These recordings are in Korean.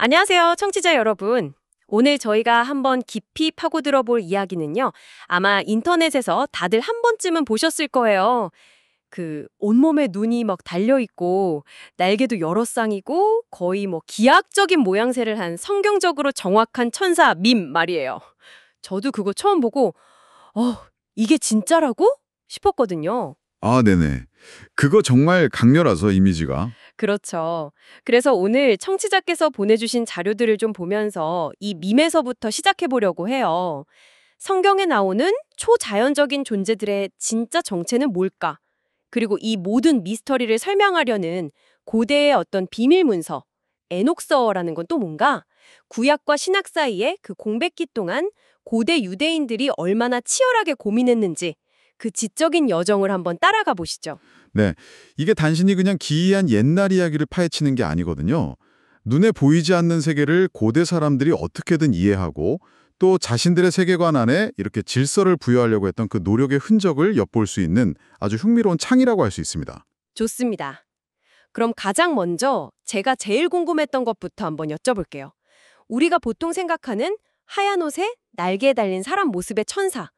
안녕하세요, 청취자 여러분. 오늘 저희가 한번 깊이 파고들어 볼 이야기는요. 아마 인터넷에서 다들 한 번쯤은 보셨을 거예요. 온몸에 눈이 막 달려 있고 날개도 여러 쌍이고 거의 뭐 기하학적인 모양새를 한 성경적으로 정확한 천사 밈 말이에요. 저도 그거 처음 보고 어, 이게 진짜라고? 싶었거든요. 아, 네네. 그거 정말 강렬하죠, 이미지가. 그렇죠. 그래서 오늘 청취자께서 보내주신 자료들을 좀 보면서 이 밈에서부터 시작해 보려고 해요. 성경에 나오는 초자연적인 존재들의 진짜 정체는 뭘까? 그리고 이 모든 미스터리를 설명하려는 고대의 어떤 비밀 문서, 에녹서라는 건 또 뭔가? 구약과 신약 사이에 그 공백기 동안 고대 유대인들이 얼마나 치열하게 고민했는지 그 지적인 여정을 한번 따라가 보시죠. 네. 이게 단순히 그냥 기이한 옛날 이야기를 파헤치는 게 아니거든요. 눈에 보이지 않는 세계를 고대 사람들이 어떻게든 이해하고 또 자신들의 세계관 안에 이렇게 질서를 부여하려고 했던 그 노력의 흔적을 엿볼 수 있는 아주 흥미로운 창이라고 할 수 있습니다. 좋습니다. 그럼 가장 먼저 제가 제일 궁금했던 것부터 한번 여쭤볼게요. 우리가 보통 생각하는 하얀 옷에 날개에 달린 사람 모습의 천사.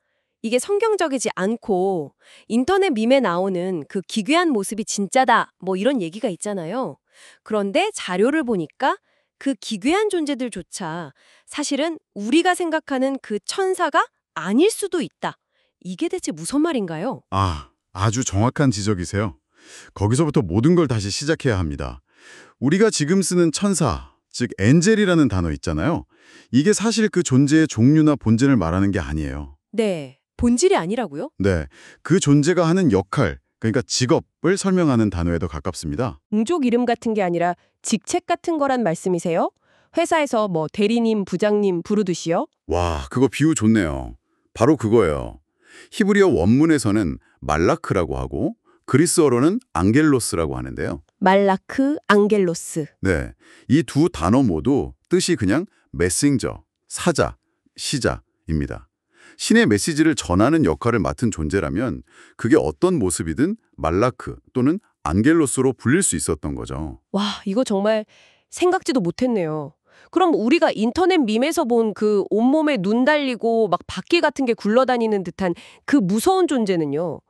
이게 성경적이지 않고 인터넷 밈에 나오는 그 기괴한 모습이 진짜다. 뭐 이런 얘기가 있잖아요. 그런데 자료를 보니까 그 기괴한 존재들조차 사실은 우리가 생각하는 그 천사가 아닐 수도 있다. 이게 대체 무슨 말인가요? 아, 아주 정확한 지적이세요. 거기서부터 모든 걸 다시 시작해야 합니다. 우리가 지금 쓰는 천사, 즉 엔젤이라는 단어 있잖아요. 이게 사실 그 존재의 종류나 본질을 말하는 게 아니에요. 네. 본질이 아니라고요? 네, 그 존재가 하는 역할, 그러니까 직업을 설명하는 단어에 더 가깝습니다. 종족 이름 같은 게 아니라 직책 같은 거란 말씀이세요? 회사에서 뭐 대리님, 부장님 부르듯이요? 와, 그거 비유 좋네요. 바로 그거예요. 히브리어 원문에서는 말라크라고 하고 그리스어로는 앙겔로스라고 하는데요. 말라크, 앙겔로스. 네, 이 두 단어 모두 뜻이 그냥 메신저, 사자, 시자입니다. 신의 메시지를 전하는 역할을 맡은 존재라면 그게 어떤 모습이든 말라크 또는 안겔로스로 불릴 수 있었던 거죠. 와, 이거 정말 생각지도 못했네요. 그럼 우리가 인터넷 밈에서 본 그 온몸에 눈 달리고 막 바퀴 같은 게 굴러다니는 듯한 그 무서운 존재는요?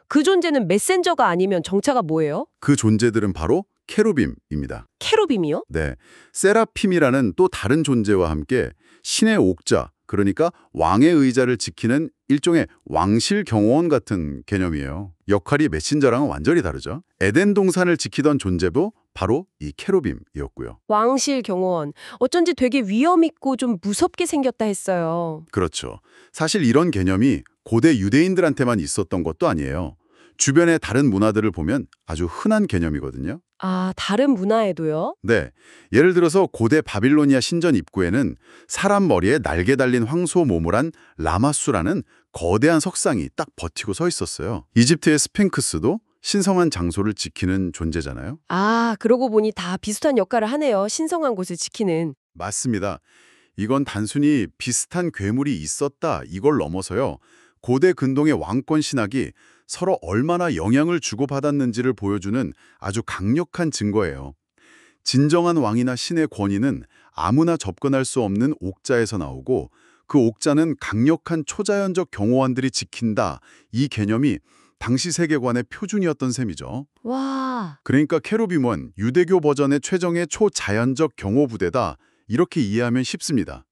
그 존재는 메신저가 아니면 정체가 뭐예요? 그 존재들은 바로 케루빔입니다. 케루빔이요? 네, 세라핌이라는 또 다른 존재와 함께 신의 옥자, 그러니까 왕의 의자를 지키는 일종의 왕실 경호원 같은 개념이에요. 역할이 메신저랑은 완전히 다르죠. 에덴 동산을 지키던 존재도 바로 이 케루빔이었고요. 왕실 경호원. 어쩐지 되게 위험 있고 좀 무섭게 생겼다 했어요. 그렇죠. 사실 이런 개념이 고대 유대인들한테만 있었던 것도 아니에요. 주변의 다른 문화들을 보면 아주 흔한 개념이거든요. 아, 다른 문화에도요? 네, 예를 들어서 고대 바빌로니아 신전 입구에는 사람 머리에 날개 달린 황소 몸을 한 라마수라는 거대한 석상이 딱 버티고 서 있었어요. 이집트의 스핑크스도 신성한 장소를 지키는 존재잖아요. 아, 그러고 보니 다 비슷한 역할을 하네요. 신성한 곳을 지키는. 맞습니다. 이건 단순히 비슷한 괴물이 있었다 이걸 넘어서요. 고대 근동의 왕권 신학이 서로 얼마나 영향을 주고받았는지를 보여주는 아주 강력한 증거예요. 진정한 왕이나 신의 권위는 아무나 접근할 수 없는 옥자에서 나오고 그 옥자는 강력한 초자연적 경호원들이 지킨다. 이 개념이 당시 세계관의 표준이었던 셈이죠. 와, 그러니까 케루빔은 유대교 버전의 최정의 초자연적 경호부대다. 이렇게 이해하면 쉽습니다.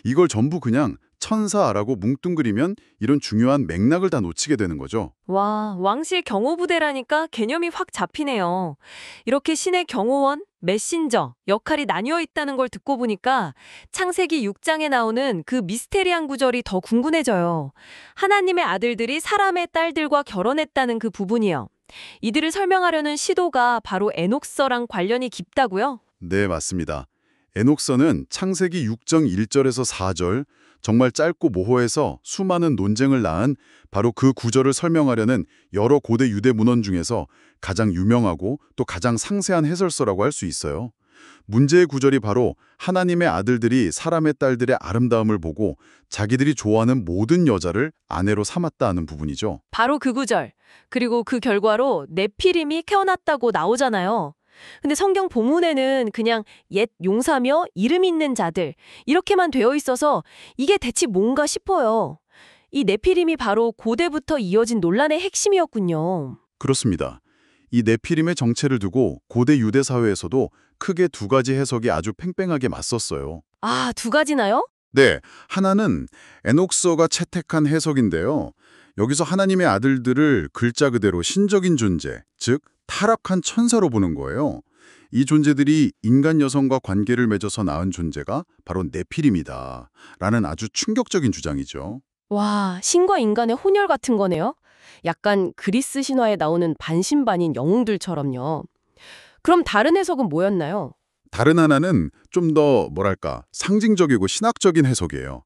이걸 전부 그냥 천사라고 뭉뚱그리면 이런 중요한 맥락을 다 놓치게 되는 거죠. 와, 왕실 경호부대라니까 개념이 확 잡히네요. 이렇게 신의 경호원, 메신저 역할이 나뉘어 있다는 걸 듣고 보니까 창세기 6장에 나오는 그 미스테리한 구절이 더 궁금해져요. 하나님의 아들들이 사람의 딸들과 결혼했다는 그 부분이요. 이들을 설명하려는 시도가 바로 에녹서랑 관련이 깊다고요? 네, 맞습니다. 에녹서는 창세기 6장 1절에서 4절, 정말 짧고 모호해서 수많은 논쟁을 낳은 바로 그 구절을 설명하려는 여러 고대 유대 문헌 중에서 가장 유명하고 또 가장 상세한 해설서라고 할 수 있어요. 문제의 구절이 바로 하나님의 아들들이 사람의 딸들의 아름다움을 보고 자기들이 좋아하는 모든 여자를 아내로 삼았다는 부분이죠. 바로 그 구절. 그리고 그 결과로 네피림이 태어났다고 나오잖아요. 근데 성경 본문에는 그냥 옛 용사며 이름 있는 자들 이렇게만 되어 있어서 이게 대체 뭔가 싶어요. 이 네피림이 바로 고대부터 이어진 논란의 핵심이었군요. 그렇습니다. 이 네피림의 정체를 두고 고대 유대 사회에서도 크게 두 가지 해석이 아주 팽팽하게 맞섰어요. 아, 두 가지나요? 네, 하나는 에녹서가 채택한 해석인데요. 여기서 하나님의 아들들을 글자 그대로 신적인 존재, 즉 타락한 천사로 보는 거예요. 이 존재들이 인간 여성과 관계를 맺어서 낳은 존재가 바로 네피림이다 라는 아주 충격적인 주장이죠. 와, 신과 인간의 혼혈 같은 거네요. 약간 그리스 신화에 나오는 반신반인 영웅들처럼요. 그럼 다른 해석은 뭐였나요? 다른 하나는 좀 더 뭐랄까 상징적이고 신학적인 해석이에요.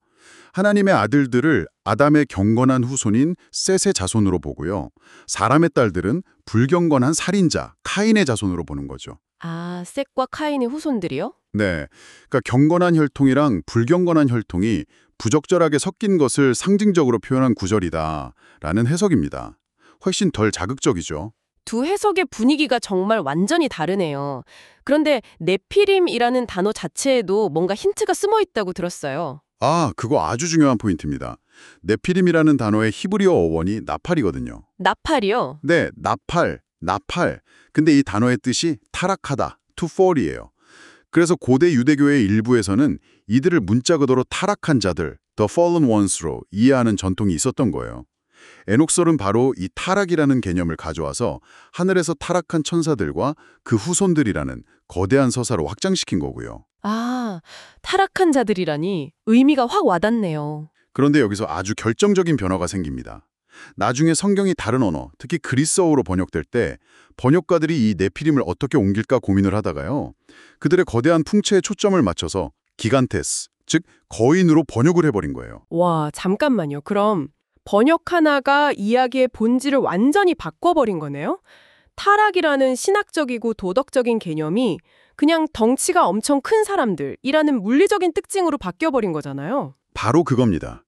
하나님의 아들들을 아담의 경건한 후손인 셋의 자손으로 보고요. 사람의 딸들은 불경건한 살인자 카인의 자손으로 보는 거죠. 아, 셋과 카인의 후손들이요? 네, 그러니까 경건한 혈통이랑 불경건한 혈통이 부적절하게 섞인 것을 상징적으로 표현한 구절이다라는 해석입니다. 훨씬 덜 자극적이죠. 두 해석의 분위기가 정말 완전히 다르네요. 그런데 네피림이라는 단어 자체에도 뭔가 힌트가 숨어 있다고 들었어요. 아, 그거 아주 중요한 포인트입니다. 네피림이라는 단어의 히브리어 어원이 나팔이거든요. 나팔이요? 네, 나팔. 근데 이 단어의 뜻이 타락하다, to fall이에요. 그래서 고대 유대교의 일부에서는 이들을 문자 그대로 타락한 자들, the fallen ones로 이해하는 전통이 있었던 거예요. 에녹설은 바로 이 타락이라는 개념을 가져와서 하늘에서 타락한 천사들과 그 후손들이라는 거대한 서사로 확장시킨 거고요. 아, 타락한 자들이라니 의미가 확 와닿네요. 그런데 여기서 아주 결정적인 변화가 생깁니다. 나중에 성경이 다른 언어, 특히 그리스어로 번역될 때 번역가들이 이 네피림을 어떻게 옮길까 고민을 하다가요. 그들의 거대한 풍채에 초점을 맞춰서 기간테스, 즉 거인으로 번역을 해버린 거예요. 와, 잠깐만요. 그럼 번역 하나가 이야기의 본질을 완전히 바꿔버린 거네요? 타락이라는 신학적이고 도덕적인 개념이 그냥 덩치가 엄청 큰 사람들이라는 물리적인 특징으로 바뀌어버린 거잖아요. 바로 그겁니다.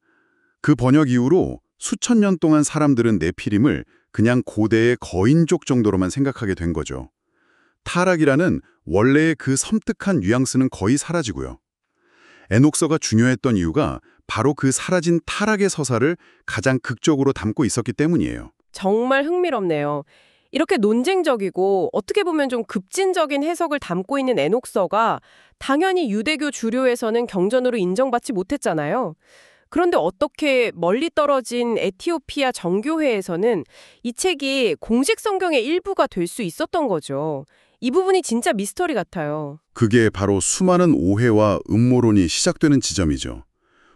그 번역 이후로 수천 년 동안 사람들은 네피림을 그냥 고대의 거인족 정도로만 생각하게 된 거죠. 타락이라는 원래의 그 섬뜩한 뉘앙스는 거의 사라지고요. 에녹서가 중요했던 이유가 바로 그 사라진 타락의 서사를 가장 극적으로 담고 있었기 때문이에요. 정말 흥미롭네요. 이렇게 논쟁적이고 어떻게 보면 좀 급진적인 해석을 담고 있는 에녹서가 당연히 유대교 주류에서는 경전으로 인정받지 못했잖아요. 그런데 어떻게 멀리 떨어진 에티오피아 정교회에서는 이 책이 공식 성경의 일부가 될 수 있었던 거죠. 이 부분이 진짜 미스터리 같아요. 그게 바로 수많은 오해와 음모론이 시작되는 지점이죠.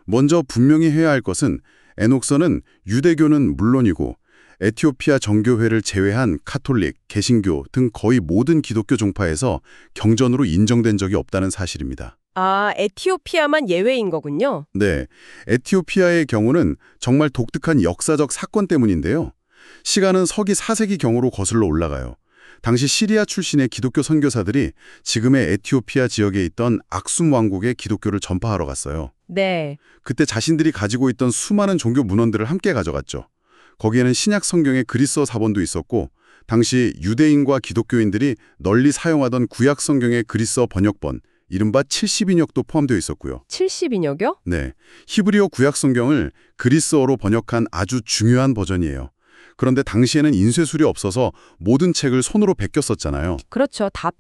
먼저 분명히 해야 할 것은 에녹서는 유대교는 물론이고 에티오피아 정교회를 제외한 카톨릭, 개신교 등 거의 모든 기독교 종파에서 경전으로 인정된 적이 없다는 사실입니다. 아, 에티오피아만 예외인 거군요. 네, 에티오피아의 경우는 정말 독특한 역사적 사건 때문인데요. 시간은 서기 4세기 경으로 거슬러 올라가요. 당시 시리아 출신의 기독교 선교사들이 지금의 에티오피아 지역에 있던 악숨 왕국에 기독교를 전파하러 갔어요. 네. 그때 자신들이 가지고 있던 수많은 종교 문헌들을 함께 가져갔죠. 거기에는 신약 성경의 그리스어 사본도 있었고 당시 유대인과 기독교인들이 널리 사용하던 구약 성경의 그리스어 번역본, 이른바 70인역도 포함되어 있었고요. 70인역이요? 네, 히브리어 구약 성경을 그리스어로 번역한 아주 중요한 버전이에요. 그런데 당시에는 인쇄술이 없어서 모든 책을 손으로 베껴 썼잖아요. 그렇죠. 다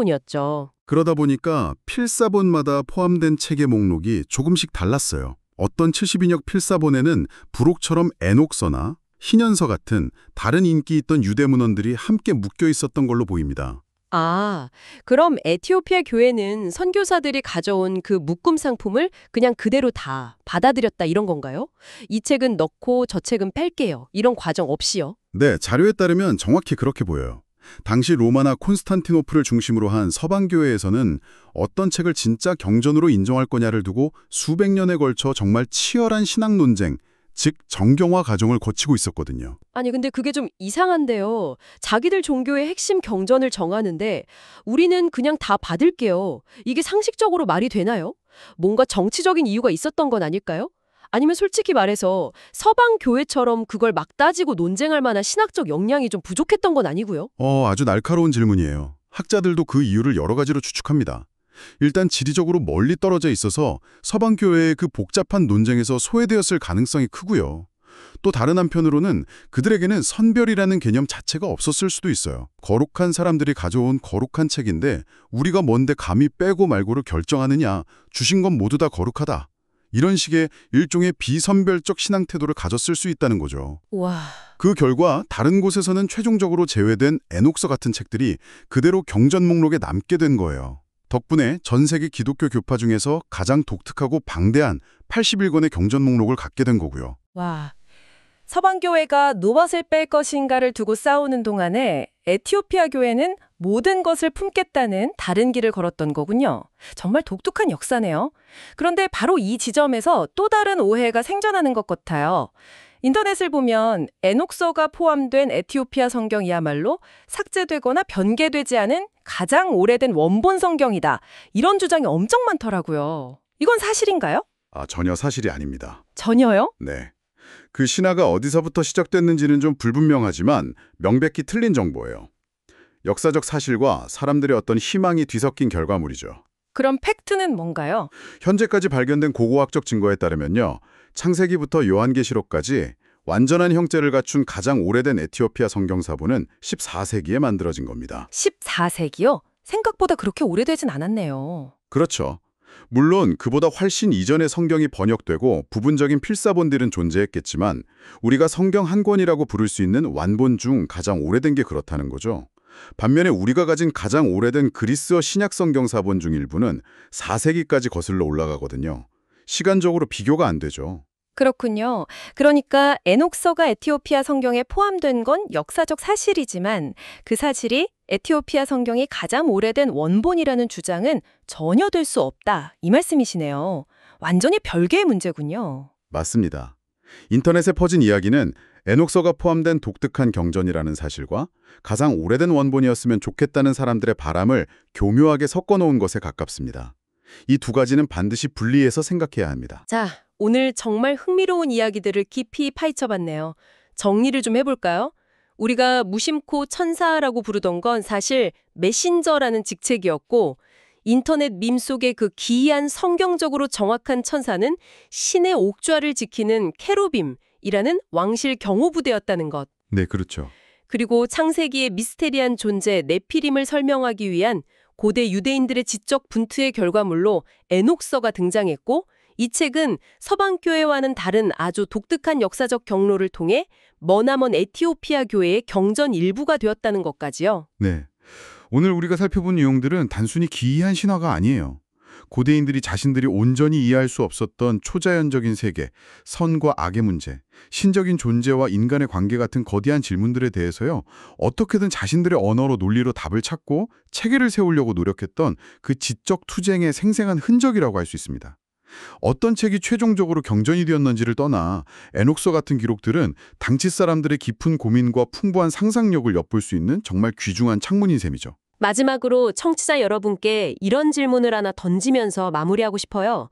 필사본이었죠. 그러다 보니까 필사본마다 포함된 책의 목록이 조금씩 달랐어요. 어떤 70인역 필사본에는 부록처럼 에녹서나 희년서 같은 다른 인기 있던 유대 문헌들이 함께 묶여 있었던 걸로 보입니다. 아, 그럼 에티오피아 교회는 선교사들이 가져온 그 묶음 상품을 그냥 그대로 다 받아들였다 이런 건가요? 이 책은 넣고 저 책은 뺄게요. 이런 과정 없이요? 네, 자료에 따르면 정확히 그렇게 보여요. 당시 로마나 콘스탄티노플을 중심으로 한 서방교회에서는 어떤 책을 진짜 경전으로 인정할 거냐를 두고 수백 년에 걸쳐 정말 치열한 신학 논쟁, 즉 정경화 과정을 거치고 있었거든요. 아니 근데 그게 좀 이상한데요. 자기들 종교의 핵심 경전을 정하는데 우리는 그냥 다 받을게요. 이게 상식적으로 말이 되나요? 뭔가 정치적인 이유가 있었던 건 아닐까요? 아니면 솔직히 말해서 서방 교회처럼 그걸 막 따지고 논쟁할 만한 신학적 역량이 좀 부족했던 건 아니고요? 아주 날카로운 질문이에요. 학자들도 그 이유를 여러 가지로 추측합니다. 일단 지리적으로 멀리 떨어져 있어서 서방교회의 그 복잡한 논쟁에서 소외되었을 가능성이 크고요. 또 다른 한편으로는 그들에게는 선별이라는 개념 자체가 없었을 수도 있어요. 거룩한 사람들이 가져온 거룩한 책인데 우리가 뭔데 감히 빼고 말고를 결정하느냐, 주신 건 모두 다 거룩하다. 이런 식의 일종의 비선별적 신앙 태도를 가졌을 수 있다는 거죠. 와, 그 결과 다른 곳에서는 최종적으로 제외된 에녹서 같은 책들이 그대로 경전 목록에 남게 된 거예요. 덕분에 전 세계 기독교 교파 중에서 가장 독특하고 방대한 81권의 경전 목록을 갖게 된 거고요. 와, 서방교회가 무엇을 뺄 것인가를 두고 싸우는 동안에 에티오피아 교회는 모든 것을 품겠다는 다른 길을 걸었던 거군요. 정말 독특한 역사네요. 그런데 바로 이 지점에서 또 다른 오해가 생겨나는 것 같아요. 인터넷을 보면 에녹서가 포함된 에티오피아 성경이야말로 삭제되거나 변개되지 않은 가장 오래된 원본 성경이다. 이런 주장이 엄청 많더라고요. 이건 사실인가요? 전혀 사실이 아닙니다. 전혀요? 네. 그 신화가 어디서부터 시작됐는지는 좀 불분명하지만 명백히 틀린 정보예요. 역사적 사실과 사람들의 어떤 희망이 뒤섞인 결과물이죠. 그럼 팩트는 뭔가요? 현재까지 발견된 고고학적 증거에 따르면요. 창세기부터 요한계시록까지 완전한 형태를 갖춘 가장 오래된 에티오피아 성경사본은 14세기에 만들어진 겁니다. 14세기요? 생각보다 그렇게 오래되진 않았네요. 그렇죠. 물론 그보다 훨씬 이전에 성경이 번역되고 부분적인 필사본들은 존재했겠지만 우리가 성경 한 권이라고 부를 수 있는 완본 중 가장 오래된 게 그렇다는 거죠. 반면에 우리가 가진 가장 오래된 그리스어 신약 성경 사본 중 일부는 4세기까지 거슬러 올라가거든요. 시간적으로 비교가 안 되죠. 그렇군요. 그러니까 에녹서가 에티오피아 성경에 포함된 건 역사적 사실이지만 그 사실이 에티오피아 성경이 가장 오래된 원본이라는 주장은 전혀 될 수 없다. 이 말씀이시네요. 완전히 별개의 문제군요. 맞습니다. 인터넷에 퍼진 이야기는 에녹서가 포함된 독특한 경전이라는 사실과 가장 오래된 원본이었으면 좋겠다는 사람들의 바람을 교묘하게 섞어놓은 것에 가깝습니다. 이 두 가지는 반드시 분리해서 생각해야 합니다. 자, 오늘 정말 흥미로운 이야기들을 깊이 파헤쳐봤네요. 정리를 좀 해볼까요? 우리가 무심코 천사라고 부르던 건 사실 메신저라는 직책이었고 인터넷 밈 속의 그 기이한 성경적으로 정확한 천사는 신의 옥좌를 지키는 케루빔이라는 왕실 경호부대였다는 것. 네, 그렇죠. 그리고 창세기의 미스테리한 존재 네피림을 설명하기 위한 고대 유대인들의 지적 분투의 결과물로 에녹서가 등장했고 이 책은 서방교회와는 다른 아주 독특한 역사적 경로를 통해 머나먼 에티오피아 교회의 경전 일부가 되었다는 것까지요. 네. 오늘 우리가 살펴본 내용들은 단순히 기이한 신화가 아니에요. 고대인들이 자신들이 온전히 이해할 수 없었던 초자연적인 세계, 선과 악의 문제, 신적인 존재와 인간의 관계 같은 거대한 질문들에 대해서요. 어떻게든 자신들의 언어로 논리로 답을 찾고 체계를 세우려고 노력했던 그 지적 투쟁의 생생한 흔적이라고 할 수 있습니다. 어떤 책이 최종적으로 경전이 되었는지를 떠나 에녹서 같은 기록들은 당시 사람들의 깊은 고민과 풍부한 상상력을 엿볼 수 있는 정말 귀중한 창문인 셈이죠. 마지막으로 청취자 여러분께 이런 질문을 하나 던지면서 마무리하고 싶어요.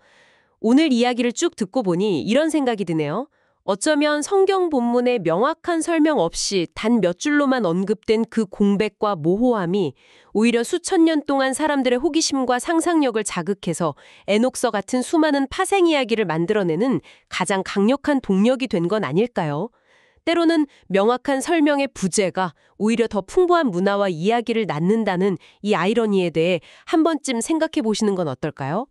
오늘 이야기를 쭉 듣고 보니 이런 생각이 드네요. 어쩌면 성경 본문에 명확한 설명 없이 단 몇 줄로만 언급된 그 공백과 모호함이 오히려 수천 년 동안 사람들의 호기심과 상상력을 자극해서 에녹서 같은 수많은 파생 이야기를 만들어내는 가장 강력한 동력이 된 건 아닐까요? 때로는 명확한 설명의 부재가 오히려 더 풍부한 문화와 이야기를 낳는다는 이 아이러니에 대해 한 번쯤 생각해 보시는 건 어떨까요?